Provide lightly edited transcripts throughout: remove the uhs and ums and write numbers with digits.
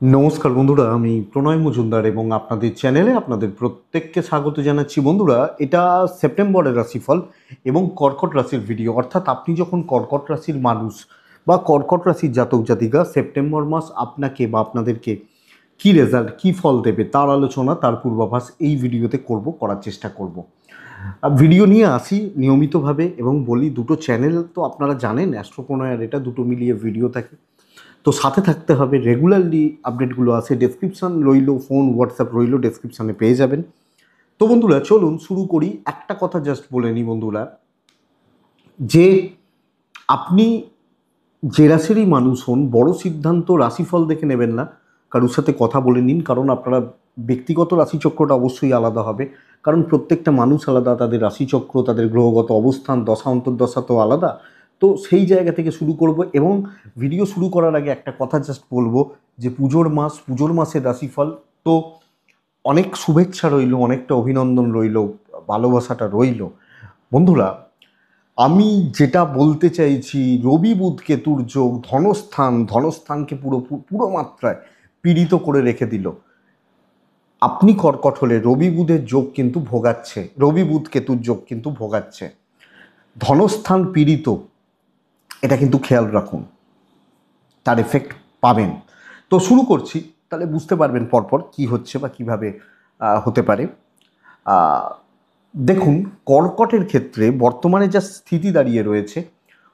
নমস্কার বন্ধুরা, আমি প্রণয় মজুমদার এবং আপনাদের চ্যানেলে আপনাদের প্রত্যেককে স্বাগত জানাচ্ছি। বন্ধুরা, এটা সেপ্টেম্বরের রাশিফল এবং কর্কট রাশির ভিডিও। অর্থাৎ আপনি যখন কর্কট রাশির মানুষ বা কর্কট রাশির জাতক জাতিকা, সেপ্টেম্বর মাস আপনাকে বা আপনাদেরকে কী রেজাল্ট, কী ফল দেবে তার আলোচনা, তার পূর্বাভাস এই ভিডিওতে করার চেষ্টা করব। ভিডিও নিয়ে আসি নিয়মিতভাবে এবং বলি, দুটো চ্যানেল তো আপনারা জানেন, অ্যাস্ট্রোপ্রণয় আর এটা দুটো মিলিয়ে ভিডিও থাকে, তো সাথে থাকতে হবে। রেগুলারলি আপডেটগুলো আছে, ডেসক্রিপশান রইলো, ফোন হোয়াটসঅ্যাপ রইলো, ডেসক্রিপশানে পেয়ে যাবেন। তো বন্ধুরা চলুন শুরু করি। একটা কথা জাস্ট বলে নিই বন্ধুরা, যে আপনি যে রাশিরই মানুষ হন, বড় সিদ্ধান্ত রাশিফল দেখে নেবেন না, কারোর সাথে কথা বলে নিন। কারণ আপনারা ব্যক্তিগত রাশিচক্রটা অবশ্যই আলাদা হবে, কারণ প্রত্যেকটা মানুষ আলাদা, তাদের রাশিচক্র, তাদের গ্রহগত অবস্থান, দশা অন্তর্দশা তো আলাদা। তো সেই জায়গা থেকে শুরু করব এবং ভিডিও শুরু করার আগে একটা কথা জাস্ট বলবো, যে পুজোর মাসের রাশিফল তো অনেক শুভেচ্ছা রইল, অনেকটা অভিনন্দন রইল, ভালোবাসাটা রইল। বন্ধুরা, আমি যেটা বলতে চাইছি, রবি বুধ কেতুর যোগ ধনস্থানকে পুরো মাত্রায় পীড়িত করে রেখে দিল। আপনি কর্কট হলে রবি বুধের যোগ কিন্তু ভোগাচ্ছে, রবি বুধ কেতুর যোগ কিন্তু ভোগাচ্ছে, ধনস্থান পীড়িত, এটা কিন্তু খেয়াল রাখুন, তার এফেক্ট পাবেন। তো শুরু করছি, তাহলে বুঝতে পারবেন পরপর কি হচ্ছে বা কিভাবে হতে পারে। দেখুন, কর্কটের ক্ষেত্রে বর্তমানে যা স্থিতি দাঁড়িয়ে রয়েছে,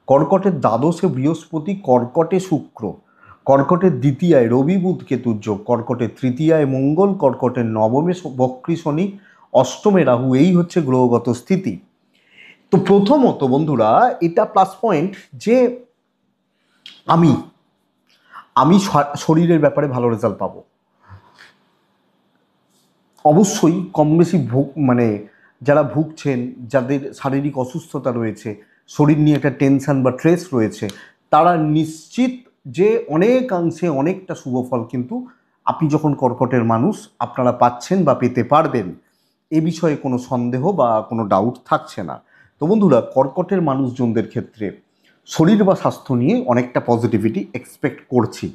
কর্কটের দ্বাদশে বৃহস্পতি, কর্কটে শুক্র, কর্কটের দ্বিতীয়ায় রবি বুধ কেতুর যোগ, কর্কটের তৃতীয়ায় মঙ্গল, কর্কটের নবমে বক্রী শনি, অষ্টমে রাহু, এই হচ্ছে গ্রহগত স্থিতি। তো প্রথমত বন্ধুরা, এটা প্লাস পয়েন্ট যে আমি আমি শরীরের ব্যাপারে ভালো রেজাল্ট পাবো। অবশ্যই কম বেশি মানে যারা ভুগছেন, যাদের শারীরিক অসুস্থতা রয়েছে, শরীর নিয়ে একটা টেনশন বা স্ট্রেস রয়েছে, তারা নিশ্চিত যে অনেকাংশে অনেকটা শুভফল কিন্তু আপনি যখন কর্কটের মানুষ আপনারা পাচ্ছেন বা পেতে পারবেন, এ বিষয়ে কোনো সন্দেহ বা কোনো ডাউট থাকছে না। তো বন্ধুরা, কর্কটের মানুষজনদের ক্ষেত্রে শরীর বা স্বাস্থ্য নিয়ে অনেকটা পজিটিভিটি এক্সপেক্ট করছি।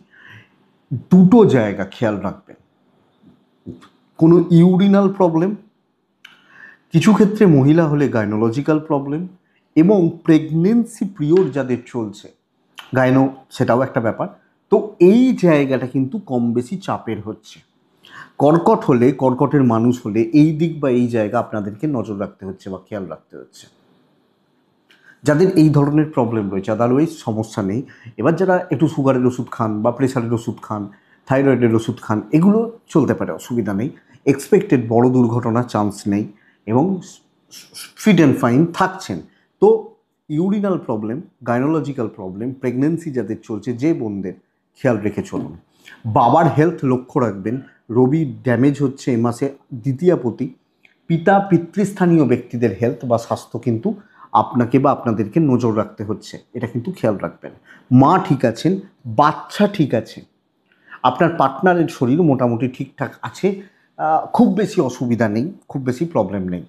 দুটো জায়গা খেয়াল রাখবেন, কোনো ইউরিনাল প্রবলেম, কিছু ক্ষেত্রে মহিলা হলে গাইনোলজিক্যাল প্রবলেম, এবং প্রেগনেন্সি পিরিয়ড যাদের চলছে, গাইনো সেটাও একটা ব্যাপার। তো এই জায়গাটা কিন্তু কম বেশি চাপের হচ্ছে। কর্কট হলে, কর্কটের মানুষ হলে এই দিক বা এই জায়গা আপনাদেরকে নজর রাখতে হচ্ছে বা খেয়াল রাখতে হচ্ছে, যাদের এই ধরনের প্রবলেম রয়েছে। আদারওয়াইজ সমস্যা নেই। এবার যারা একটু সুগারের ওষুধ খান বা প্রেশারের ওষুধ খান, থাইরয়েডের ওষুধ খান, এগুলো চলতে পারে, অসুবিধা নেই। এক্সপেক্টেড বড় দুর্ঘটনার চান্স নেই এবং ফিট অ্যান্ড ফাইন থাকছেন। তো urinal problem, gynaecological problem, pregnancy যাদের চলছে, যে বোনদের, খেয়াল রেখে চলুন। বাবার হেলথ লক্ষ্য রাখবেন। রবি ড্যামেজ হচ্ছে এ মাসে দ্বিতীয়াপতি, পিতৃস্থানীয় ব্যক্তিদের হেলথ বা স্বাস্থ্য কিন্তু আপনাকে বা আপনাদেরকে নজর রাখতে হচ্ছে, এটা কিন্তু খেয়াল রাখবেন। মা ঠিক আছেন, বাচ্চা ঠিক আছে, আপনার পার্টনারের শরীর মোটামুটি ঠিকঠাক আছে, খুব বেশি অসুবিধা নেই, খুব বেশি প্রবলেম নেই।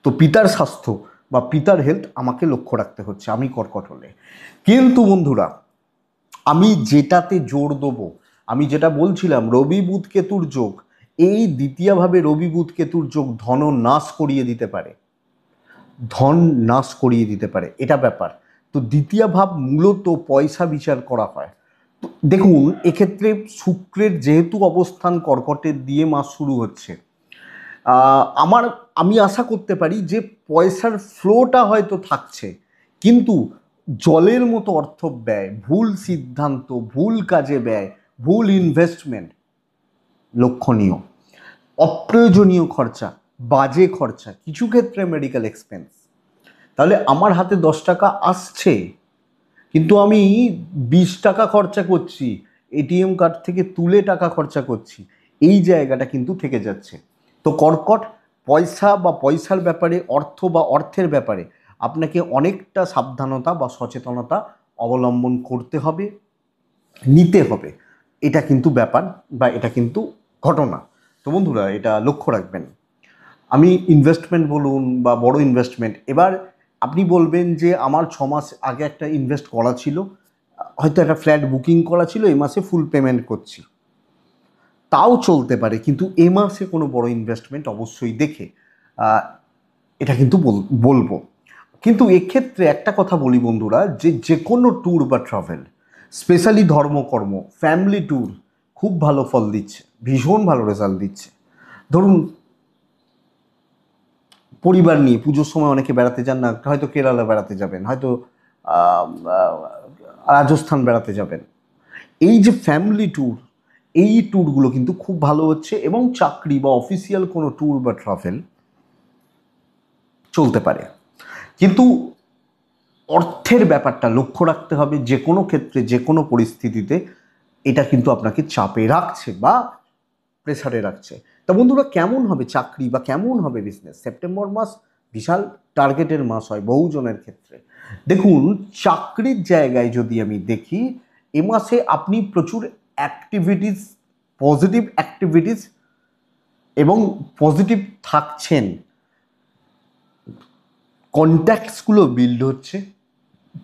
তো পিতার স্বাস্থ্য বা পিতার হেলথ আমাকে লক্ষ্য রাখতে হচ্ছে আমি কর্কট হলে। কিন্তু বন্ধুরা, আমি যেটাতে জোর দেবো, আমি যেটা বলছিলাম, রবি বুধ কেতুর যোগ, এই দ্বিতীয়ভাবে রবি বুধ কেতুর যোগ ধন নাশ করিয়ে দিতে পারে, ধন নাশ করিয়ে দিতে পারে, এটা ব্যাপার। তো দ্বিতীয় ভাব মূলত পয়সা বিচার করা হয়। তো দেখুন, এক্ষেত্রে শুক্রের যেহেতু অবস্থান কর্কটের দিয়ে মাস শুরু হচ্ছে, আমি আশা করতে পারি যে পয়সার ফ্লোটা হয়তো থাকছে, কিন্তু জলের মতো অর্থ ব্যয়, ভুল সিদ্ধান্ত, ভুল কাজে ব্যয়, ভুল ইনভেস্টমেন্ট লক্ষণীয়, অপ্রয়োজনীয় খরচা, বাজে খরচা, কিছু ক্ষেত্রে মেডিকেল এক্সপেন্স। তাহলে আমার হাতে 10 টাকা আসছে, কিন্তু আমি 20 টাকা খরচা করছি, এটিএম কার্ড থেকে তুলে টাকা খরচা করছি, এই জায়গাটা কিন্তু থেকে যাচ্ছে। তো কর্কট, পয়সা বা পয়সার ব্যাপারে, অর্থ বা অর্থের ব্যাপারে আপনাকে অনেকটা সাবধানতা বা সচেতনতা অবলম্বন করতে হবে, নিতে হবে। এটা কিন্তু ব্যাপার বা এটা কিন্তু ঘটনা। তো বন্ধুরা, এটা লক্ষ্য রাখবেন। আমি ইনভেস্টমেন্ট বলুন বা বড় ইনভেস্টমেন্ট, এবার আপনি বলবেন যে আমার 6 মাস আগে একটা ইনভেস্ট করা ছিল, হয়তো একটা ফ্ল্যাট বুকিং করা ছিল, এ মাসে ফুল পেমেন্ট করছি, তাও চলতে পারে। কিন্তু এ মাসে কোনো বড় ইনভেস্টমেন্ট অবশ্যই দেখে এটা কিন্তু বলবো। কিন্তু এক্ষেত্রে একটা কথা বলি বন্ধুরা, যে যে কোনো ট্যুর বা ট্রাভেল, স্পেশালি ধর্মকর্ম, ফ্যামিলি ট্যুর খুব ভালো ফল দিচ্ছে, ভীষণ ভালো রেজাল্ট দিচ্ছে। ধরুন পরিবার নিয়ে পুজোর সময় অনেকে বেড়াতে যান না, হয়তো কেরালা বেড়াতে যাবেন, হয়তো আহ, আহ, রাজস্থান বেড়াতে যাবেন, এই যে ফ্যামিলি ট্যুর, এই ট্যুরগুলো কিন্তু খুব ভালো হচ্ছে। এবং চাকরি বা অফিসিয়াল কোনো ট্যুর বা ট্রাভেল চলতে পারে। কিন্তু অর্থের ব্যাপারটা লক্ষ্য রাখতে হবে, যে কোনো ক্ষেত্রে যে কোনো পরিস্থিতিতে এটা কিন্তু আপনাকে চাপে রাখছে বা প্রেসারে রাখছে। তা বন্ধুরা, কেমন হবে চাকরি বা কেমন হবে বিজনেস? সেপ্টেম্বর মাস বিশাল টার্গেটের মাস হয় বহুজনের ক্ষেত্রে। দেখুন, চাকরির জায়গায় যদি আমি দেখি, এ মাসে আপনি প্রচুর অ্যাক্টিভিটিস, পজিটিভ অ্যাক্টিভিটিস এবং পজিটিভ থাকছেন, কন্ট্যাক্টসগুলো বিল্ড হচ্ছে,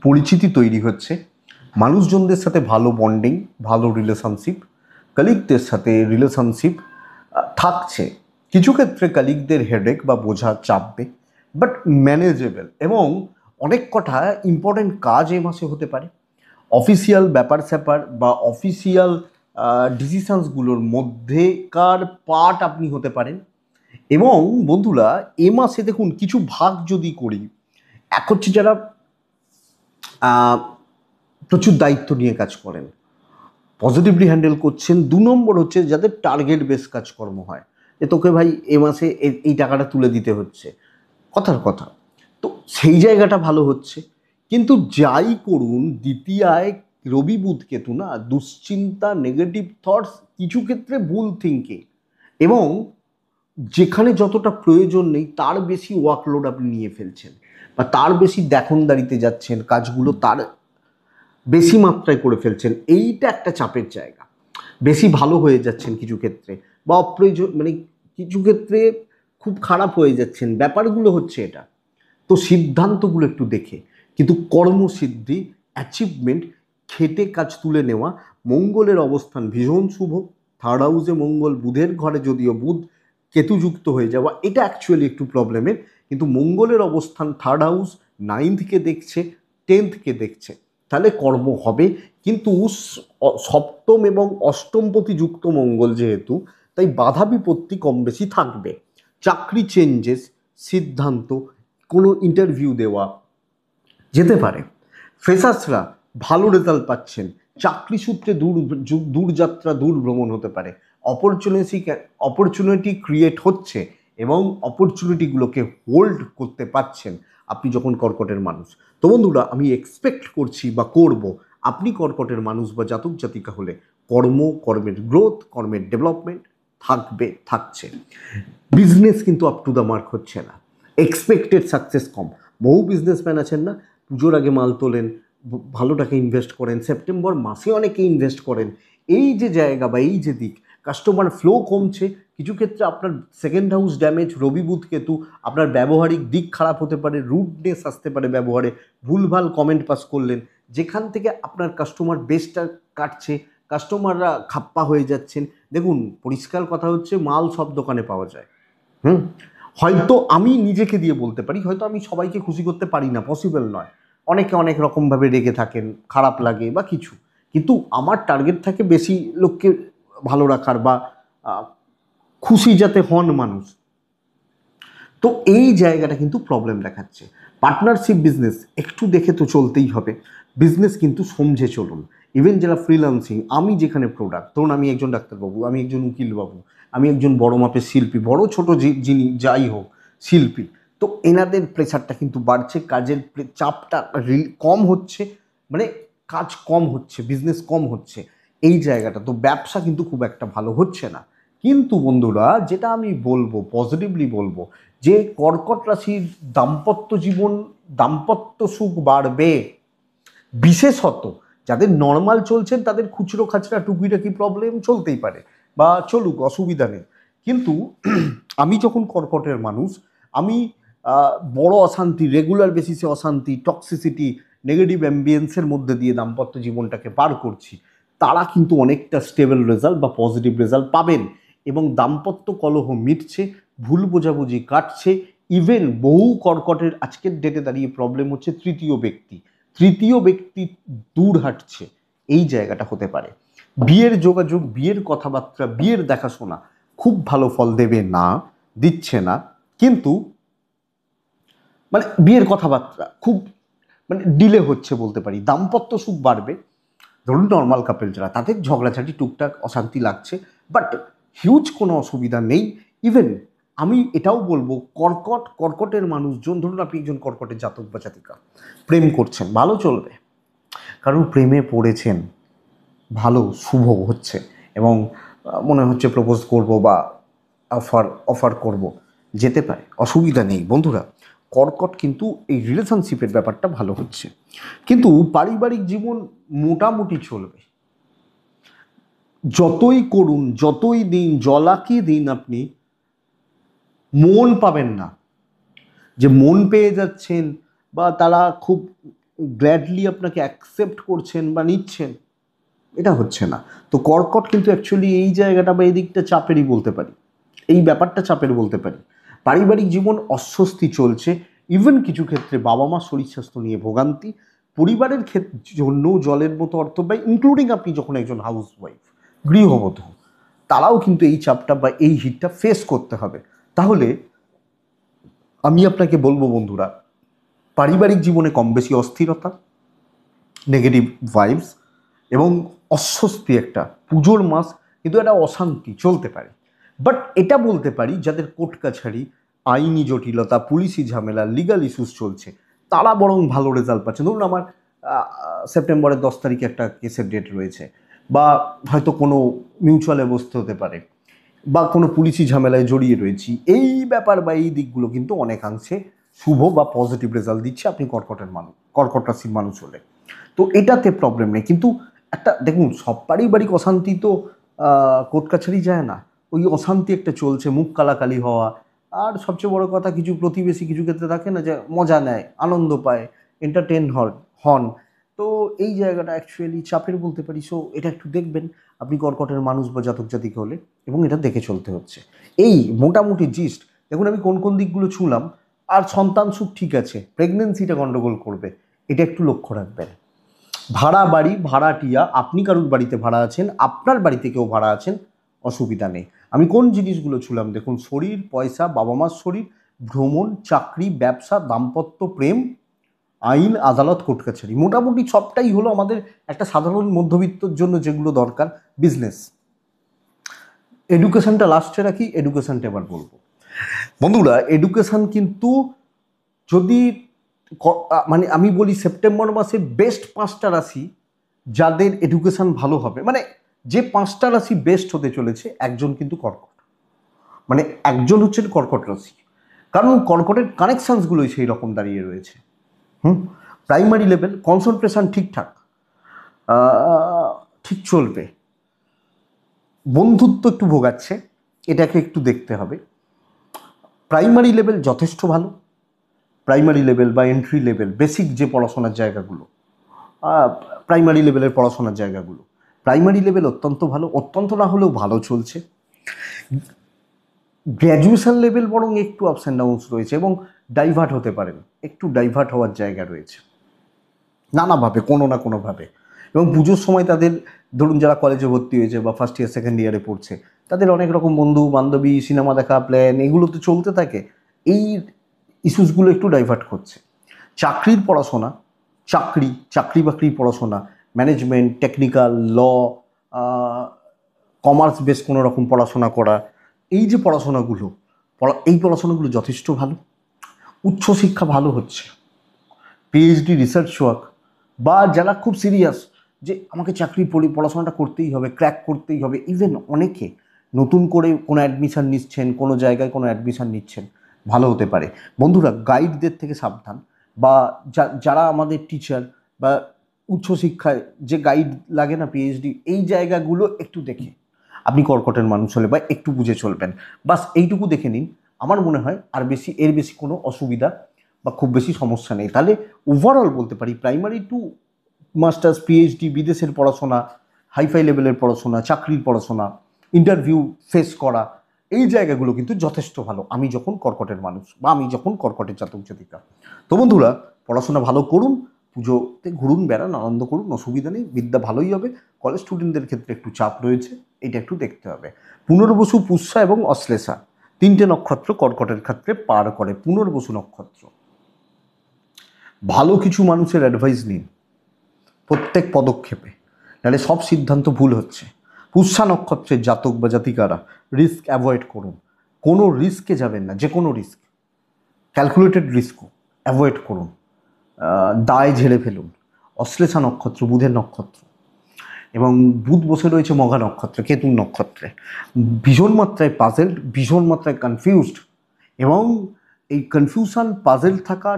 পরিচিতি তৈরি হচ্ছে, মানুষজনদের সাথে ভালো বন্ডিং, ভালো রিলেশনশিপ, কলিগদের সাথে রিলেশনশিপ থাকছে। কিছু ক্ষেত্রে কলিগদের হেডেক বা বোঝা চাপবে, বাট ম্যানেজেবল। এবং অনেক কটা ইম্পর্টেন্ট কাজ এই মাসে হতে পারে, অফিসিয়াল ব্যাপার স্যাপার বা অফিসিয়াল ডিসিশনসগুলোর মধ্যেকার পার্ট আপনি হতে পারেন। এবং বন্ধুরা, এ মাসে দেখুন কিছু ভাগ যদি করি, এক হচ্ছে যারা প্রচুর দায়িত্ব নিয়ে কাজ করেন, পজিটিভলি হ্যান্ডেল করছেন। 2 নম্বর হচ্ছে যাদের টার্গেট বেস কাজকর্ম হয়, যে তোকে ভাই এ মাসে এই টাকাটা তুলে দিতে হচ্ছে, কথার কথা, তো সেই জায়গাটা ভালো হচ্ছে। কিন্তু যাই করুন, দ্বিতীয়ায় রবি বুধ কেতু না, দুশ্চিন্তা, নেগেটিভ থটস, কিছু ক্ষেত্রে ভুল থিঙ্কিং, এবং যেখানে যতটা প্রয়োজন নেই তার বেশি ওয়ার্কলোড আপনি নিয়ে ফেলছেন, বা তার বেশি দেখনদারিতে যাচ্ছেন, কাজগুলো তার বেশি মাত্রায় করে ফেলছেন, এইটা একটা চাপের জায়গা। বেশি ভালো হয়ে যাচ্ছেন কিছু ক্ষেত্রে, বা অপ্রয়োজন মানে কিছু ক্ষেত্রে খুব খারাপ হয়ে যাচ্ছেন, ব্যাপারগুলো হচ্ছে এটা। তো সিদ্ধান্তগুলো একটু দেখে, কিন্তু কর্মসিদ্ধি, অ্যাচিভমেন্ট, খেটে কাজ তুলে নেওয়া। মঙ্গলের অবস্থান ভীষণ শুভ, থার্ড হাউসে মঙ্গল, বুধের ঘরে যদিও বুধ কেতুযুক্ত হয়ে যাওয়া, এটা অ্যাকচুয়ালি একটু প্রবলেমের। কিন্তু মঙ্গলের অবস্থান থার্ড হাউস, 9th-কে দেখছে, 10th-কে দেখছে, তাহলে কর্ম হবে। কিন্তু সপ্তম এবং অষ্টমপতি যুক্ত মঙ্গল যেহেতু, তাই বাধা বিপত্তি কম বেশি থাকবে। চাকরি চেঞ্জেস, সিদ্ধান্ত, কোনো ইন্টারভিউ দেওয়া যেতে পারে। ফ্রেশার্সরা ভালো রেজাল্ট পাচ্ছেন, চাকরি সূত্রে দূরযাত্রা, দূর ভ্রমণ হতে পারে, অপরচুনিটি ক্রিয়েট হচ্ছে, এবং অপরচুনিটিগুলোকে হোল্ড করতে পারছেন আপনি যখন কর্কটের মানুষ। তো বন্ধুরা, আমি এক্সপেক্ট করছি বা করব, আপনি কর্কটের মানুষ বা জাতক জাতিকা হলে কর্মের গ্রোথ, কর্মের ডেভেলপমেন্ট থাকছে। বিজনেস কিন্তু আপ টু দ্য মার্ক হচ্ছে না, এক্সপেক্টেড সাকসেস কম। বহু বিজনেসম্যান আছেন না, পুজোর আগে মাল তোলেন, ভালো টাকা ইনভেস্ট করেন, সেপ্টেম্বর মাসে অনেকে ইনভেস্ট করেন, এই যে জায়গা বা এই যে দিক, কাস্টমার ফ্লো কমছে। কিছু ক্ষেত্রে আপনার সেকেন্ড হাউস ড্যামেজ, রবি বুধ কেতু, আপনার ব্যবহারিক দিক খারাপ হতে পারে, রুডনেস আসতে পারে ব্যবহারে, ভুলভাল কমেন্ট পাস করলেন, যেখান থেকে আপনার কাস্টমার বেসটা কাটছে, কাস্টমাররা খাপ্পা হয়ে যাচ্ছেন। দেখুন, পরিষ্কার কথা হচ্ছে, মাল সব দোকানে পাওয়া যায়। হয়তো আমি নিজেকে দিয়ে বলতে পারি, হয়তো আমি সবাইকে খুশি করতে পারি না, পসিবল নয়, অনেকে অনেক রকমভাবে রেগে থাকেন, খারাপ লাগে বা কিছু, কিন্তু আমার টার্গেট থাকে বেশি লোককে ভালো রাখার, বা খুশি যাতে হন মানুষ। তো এই জায়গাটা কিন্তু প্রবলেম দেখাচ্ছে। পার্টনারশিপ বিজনেস একটু দেখে তো চলতেই হবে, বিজনেস কিন্তু সমঝে চলুন। ইভেন যারা ফ্রিল্যান্সিং, আমি যেখানে প্রোডাক্ট, ধরুন আমি একজন ডাক্তারবাবু, আমি একজন উকিলবাবু, আমি একজন বড় মাপের শিল্পী, বড় ছোট যিনি যাই হোক শিল্পী, তো এনাদের প্রেশারটা কিন্তু বাড়ছে, কাজের চাপটা কম হচ্ছে, মানে কাজ কম হচ্ছে, বিজনেস কম হচ্ছে, এই জায়গাটা। তো ব্যবসা কিন্তু খুব একটা ভালো হচ্ছে না। কিন্তু বন্ধুরা, যেটা আমি বলবো, পজিটিভলি বলবো, যে কর্কট রাশির দাম্পত্য জীবন, দাম্পত্য সুখ বাড়বে। বিশেষত যাদের নর্মাল চলছেন তাদের খুচরো খাচরা টুকিটাকি প্রবলেম চলতেই পারে, বা চলুক, অসুবিধা নেই। কিন্তু আমি যখন কর্কটের মানুষ, আমি বড় অশান্তি, রেগুলার বেসিসে অশান্তি, টক্সিসিটি, নেগেটিভ অ্যাম্বিয়েন্সের মধ্যে দিয়ে দাম্পত্য জীবনটাকে পার করছি, তারা কিন্তু অনেকটা স্টেবল রেজাল্ট বা পজিটিভ রেজাল্ট পাবেন এবং দাম্পত্য কলহ মিটছে, ভুল বোঝাবুঝি কাটছে। ইভেন বহু কর্কটের আজকের ডেটে দাঁড়িয়ে প্রবলেম হচ্ছে তৃতীয় ব্যক্তি দূর হাঁটছে, এই জায়গাটা হতে পারে। বিয়ের যোগাযোগ, বিয়ের কথাবার্তা, বিয়ের দেখাশোনা খুব ভালো ফল দেবে না, দিচ্ছে না, কিন্তু মানে বিয়ের কথাবার্তা খুব মানে ডিলে হচ্ছে বলতে পারি। দাম্পত্য সুখ বাড়বে, ধরুন নর্মাল কাপেল যারা, তাদের ঝগড়াঝাটি টুকটাক অশান্তি লাগছে, বাট হিউজ কোনো অসুবিধা নেই। ইভেন আমি এটাও বলবো, কর্কটের মানুষজন, ধরুন আপনি একজন কর্কটের জাতক বা জাতিকা, প্রেম করছেন, ভালো চলবে, কারণ প্রেমে পড়েছেন, ভালো শুভ হচ্ছে এবং মনে হচ্ছে প্রপোজ করব বা অফার করব, যেতে পারে, অসুবিধা নেই বন্ধুরা। কর্কট কিন্তু এই রিলেশনশিপের ব্যাপারটা ভালো হচ্ছে, কিন্তু পারিবারিক জীবন মোটামুটি চলবে। যতই করুন, যতই দিন, জলাকি দিন, আপনি মন পাবেন না যে মন পেয়ে যাচ্ছেন বা তারা খুব গ্ল্যাডলি আপনাকে অ্যাকসেপ্ট করছেন বা নিচ্ছেন, এটা হচ্ছে না। তো কর্কট কিন্তু অ্যাকচুয়ালি এই জায়গাটা বা এই দিকটা চাপেরই বলতে পারি, এই ব্যাপারটা চাপের বলতে পারি। পারিবারিক জীবন অস্বস্তি চলছে, ইভেন কিছু ক্ষেত্রে বাবা মা শরীর স্বাস্থ্য নিয়ে ভোগান্তি, পরিবারের জন্যও জলের মতো অর্থ ব্যয়, ইনক্লুডিং আপনি যখন একজন হাউস ওয়াইফ, গৃহবধূ, তারাও কিন্তু এই চাপটা বা এই হিটটা ফেস করতে হবে। তাহলে আমি আপনাকে বলবো বন্ধুরা, পারিবারিক জীবনে কম বেশি অস্থিরতা, নেগেটিভ ভাইবস এবং অস্বস্তি, একটা পুজোর মাস কিন্তু একটা অশান্তি চলতে পারে। বাট এটা বলতে পারি, যাদের কোর্ট কাছারি, আইনি জটিলতা, পুলিশি ঝামেলা, লিগাল ইস্যুস চলছে, তারা বরং ভালো রেজাল্ট পাচ্ছে। ধরুন আমার সেপ্টেম্বরের 10 তারিখে একটা কেসের ডেট রয়েছে, বা হয়তো কোনো মিউচুয়ালে বসতে হতে পারে, বা কোনো পুলিশি ঝামেলায় জড়িয়ে রয়েছি, এই ব্যাপার বা এই দিকগুলো কিন্তু অনেকাংশে শুভ বা পজিটিভ রেজাল্ট দিচ্ছে আপনি কর্কট রাশির মানুষ হলে। তো এটাতে প্রবলেম নেই, কিন্তু একটা দেখুন, সব পারিবারিক অশান্তি তো কোর্ট কাছারি যায় না, ওই অশান্তি একটা চলছে, মুখ কালাকালি হওয়া। আর সবচেয়ে বড় কথা, কিছু প্রতিবেশী কিছু ক্ষেত্রে থাকে না যে মজা নেয়, আনন্দ পায়, এন্টারটেন হন। তো এই জায়গাটা অ্যাকচুয়ালি চাপের বলতে পারি। সো এটা একটু দেখবেন আপনি কর্কটের মানুষ বা জাতক জাতিকা হলে, এবং এটা দেখে চলতে হচ্ছে। এই মোটামুটি জিস্ট। দেখুন আমি কোন কোন দিকগুলো ছুঁলাম। আর সন্তান সুখ ঠিক আছে, প্রেগনেন্সিটা গন্ডগোল করবে, এটা একটু লক্ষ্য রাখবেন। ভাড়া বাড়ি, ভাড়াটিয়া, আপনি কারুর বাড়িতে ভাড়া আছেন, আপনার বাড়িতে কেউ ভাড়া আছেন, অসুবিধা নেই। আমি কোন জিনিসগুলো ছুঁলাম দেখুন: শরীর, পয়সা, বাবা মার শরীর, ভ্রমণ, চাকরি, ব্যবসা, দাম্পত্য, প্রেম, আইন, আদালত, কোর্ট কাছারি, মোটামুটি সবটাই হলো আমাদের একটা সাধারণ মধ্যবিত্তর জন্য যেগুলো দরকার। বিজনেস, এডুকেশনটা লাস্টে রাখি, এডুকেশনটা এবার বলবো বন্ধুরা। এডুকেশন কিন্তু যদি মানে আমি বলি সেপ্টেম্বর মাসে বেস্ট 5টা রাশি যাদের এডুকেশন ভালো হবে, মানে যে 5টা রাশি বেস্ট হতে চলেছে, একজন কিন্তু কর্কট, মানে একজন হচ্ছেন কর্কট রাশি, কারণ কর্কটের কানেকশানসগুলোই সেই রকম দাঁড়িয়ে রয়েছে। প্রাইমারি লেভেল কনসেন্ট্রেশন ঠিকঠাক, ঠিক চলবে, বন্ধুত্ব একটু ভোগাচ্ছে, এটাকে একটু দেখতে হবে। প্রাইমারি লেভেল যথেষ্ট ভালো, প্রাইমারি লেভেল বা এন্ট্রি লেভেল, বেসিক যে পড়াশোনার জায়গাগুলো, প্রাইমারি লেভেলের পড়াশোনার জায়গাগুলো, প্রাইমারি লেভেল অত্যন্ত ভালো, অত্যন্ত না হলেও ভালো চলছে। গ্র্যাজুয়েশন লেভেল বরং একটু আপস অ্যান্ড ডাউনস রয়েছে এবং ডাইভার্ট হতে পারেন, একটু ডাইভার্ট হওয়ার জায়গা রয়েছে নানাভাবে, কোনো না কোনোভাবে। এবং পুজোর সময় তাদের, ধরুন যারা কলেজে ভর্তি হয়েছে বা ফার্স্ট ইয়ার সেকেন্ড ইয়ারে পড়ছে, তাদের অনেক রকম বন্ধু বান্ধবী, সিনেমা দেখা, প্ল্যান, এগুলো তো চলতে থাকে, এই ইস্যুসগুলো একটু ডাইভার্ট করছে। চাকরির পড়াশোনা, চাকরি বাকরির পড়াশোনা, ম্যানেজমেন্ট, টেকনিক্যাল, ল, কমার্স বেস কোনো রকম পড়াশোনা করা, এই যে পড়াশোনাগুলো, এই পড়াশোনাগুলো যথেষ্ট ভালো। উচ্চশিক্ষা ভালো হচ্ছে, পিএইচডি, রিসার্চ ওয়ার্ক, বা যারা খুব সিরিয়াস যে আমাকে চাকরি পড়াশোনাটা করতেই হবে, ক্র্যাক করতেই হবে, ইভেন অনেকে নতুন করে কোনো অ্যাডমিশান নিচ্ছেন, কোনো জায়গায় কোনো অ্যাডমিশান নিচ্ছেন, ভালো হতে পারে। বন্ধুরা গাইডদের থেকে সাবধান, বা যারা আমাদের টিচার বা উচ্চশিক্ষায় যে গাইড লাগে না, পিএইচডি, এই জায়গাগুলো একটু দেখে আপনি কর্কটের মানুষ হলে বা একটু বুঝে চলবেন, বাস এইটুকু দেখে নিন। আমার মনে হয় আর এর বেশি কোনো অসুবিধা বা খুব বেশি সমস্যা নেই। তাহলে ওভারঅল বলতে পারি প্রাইমারি টু মাস্টার্স, পিএইচডি, বিদেশের পড়াশোনা, হাইফাই লেভেলের পড়াশোনা, চাকরির পড়াশোনা, ইন্টারভিউ ফেস করা, এই জায়গাগুলো কিন্তু যথেষ্ট ভালো আমি যখন কর্কটের মানুষ বা আমি যখন কর্কটের জাতক জাতিকা। তো বন্ধুরা, পড়াশোনা ভালো করুন, পুজোতে ঘুরুন, বেড়ান, আনন্দ করুন, অসুবিধা নেই, বিদ্যা ভালোই হবে। কলেজ স্টুডেন্টদের ক্ষেত্রে একটু চাপ রয়েছে, এটা একটু দেখতে হবে। পুনর্বসু, পুষ্যা এবং অশ্লেষা 3টে নক্ষত্র কর্কটের ক্ষেত্রে পার করে। পুনর্বসু নক্ষত্র, ভালো কিছু মানুষের অ্যাডভাইস নিন প্রত্যেক পদক্ষেপে, নাহলে সব সিদ্ধান্ত ভুল হচ্ছে। পুষ্যা নক্ষত্রের জাতক বা জাতিকারা রিস্ক অ্যাভয়েড করুন, কোনো রিস্কে যাবেন না, যে কোনো রিস্ক, ক্যালকুলেটেড রিস্কও অ্যাভয়েড করুন, দায় ঝেড়ে ফেলুন। অশ্লেষা নক্ষত্র বুধের নক্ষত্র, এবং বুধ বসে রয়েছে মঘা নক্ষত্রে, কেতুর নক্ষত্রে, ভীষণ মাত্রায় পাজেলড, ভীষণ মাত্রায় কনফিউজড, এবং এই কনফিউশন পাজেল থাকা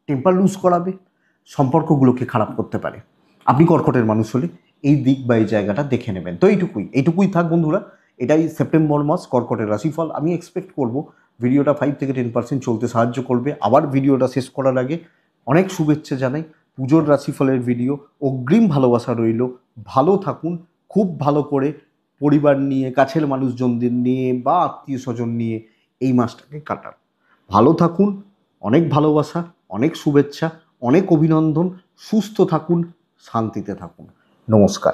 টেম্পার লুজ করাবে, সম্পর্কগুলোকে খারাপ করতে পারে। আপনি কর্কটের মানুষ হলে এই দিক বা এই জায়গাটা দেখে নেবেন। তো এইটুকুই থাক বন্ধুরা, এটাই সেপ্টেম্বর মাস কর্কটের রাশিফল। আমি এক্সপেক্ট করব ভিডিওটা 5 থেকে 10% চলতে সাহায্য করবে। আবার ভিডিওটা শেষ করার আগে অনেক শুভেচ্ছা জানাই, পুজোর রাশিফলের ভিডিও, অগ্রিম ভালোবাসা রইল। ভালো থাকুন, খুব ভালো করে পরিবার নিয়ে, কাছের মানুষজনদের নিয়ে বা আত্মীয় স্বজন নিয়ে এই মাসটাকে কাটান। ভালো থাকুন, অনেক ভালোবাসা, অনেক শুভেচ্ছা, অনেক অভিনন্দন, সুস্থ থাকুন, শান্তিতে থাকুন। নমস্কার।